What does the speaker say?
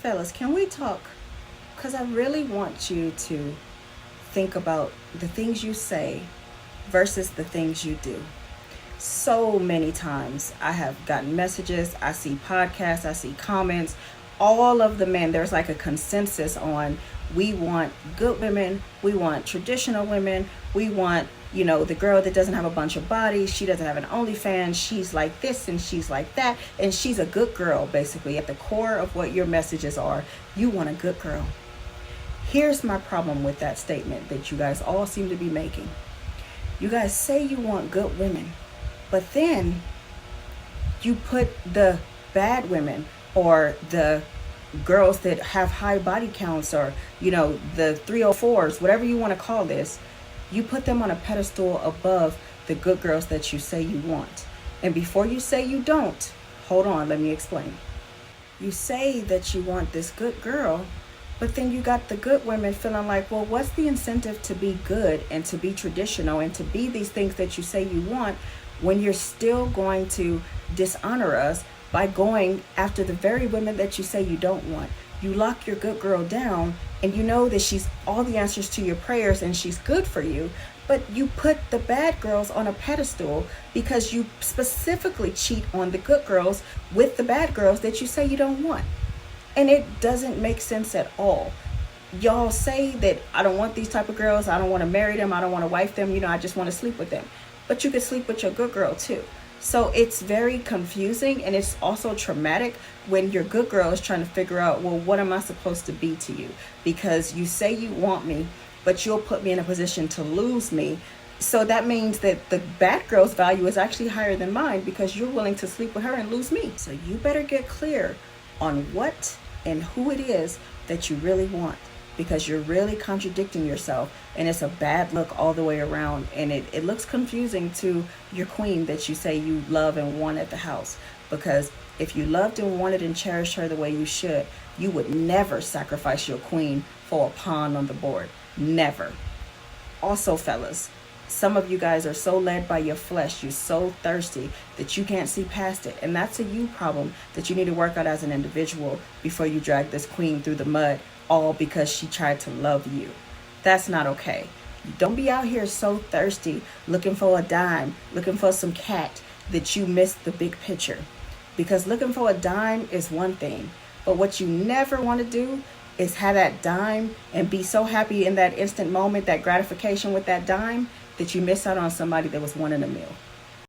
Fellas, can we talk? Because I really want you to think about the things you say versus the things you do. So many times I have gotten messages, I see podcasts, I see comments. All of the men, there's like a consensus on we want good women, we want traditional women, we want, the girl that doesn't have a bunch of bodies, she doesn't have an OnlyFans, she's like this and she's like that, and she's a good girl, basically. At the core of what your messages are, you want a good girl. Here's my problem with that statement that you guys all seem to be making. You guys say you want good women, but then you put the bad women or the girls that have high body counts or, the 304s, whatever you want to call this, you put them on a pedestal above the good girls that you say you want. And before you say you don't, hold on, let me explain. You say that you want this good girl, but then you got the good women feeling like, well, what's the incentive to be good and to be traditional and to be these things that you say you want when you're still going to dishonor us by going after the very women that you say you don't want? You lock your good girl down and you know that she's all the answers to your prayers and she's good for you, but you put the bad girls on a pedestal because you specifically cheat on the good girls with the bad girls that you say you don't want. And it doesn't make sense at all. Y'all say that I don't want these type of girls, I don't want to marry them, I don't want to wife them, I just want to sleep with them. But you could sleep with your good girl too. So it's very confusing, and it's also traumatic when your good girl is trying to figure out, well, what am I supposed to be to you? Because you say you want me, but you'll put me in a position to lose me. So that means that the bad girl's value is actually higher than mine because you're willing to sleep with her and lose me. So you better get clear on what and who it is that you really want, because you're really contradicting yourself, and it's a bad look all the way around, and it looks confusing to your queen that you say you love and want at the house. Because if you loved and wanted and cherished her the way you should, you would never sacrifice your queen for a pawn on the board. Never. Also, fellas, some of you guys are so led by your flesh, you're so thirsty that you can't see past it. And that's a you problem that you need to work out as an individual before you drag this queen through the mud, all because she tried to love you. That's not okay. Don't be out here so thirsty, looking for a dime, looking for some cat, that you miss the big picture. Because looking for a dime is one thing, but what you never want to do is have that dime and be so happy in that instant moment, that gratification with that dime, that you miss out on somebody that was one in a meal.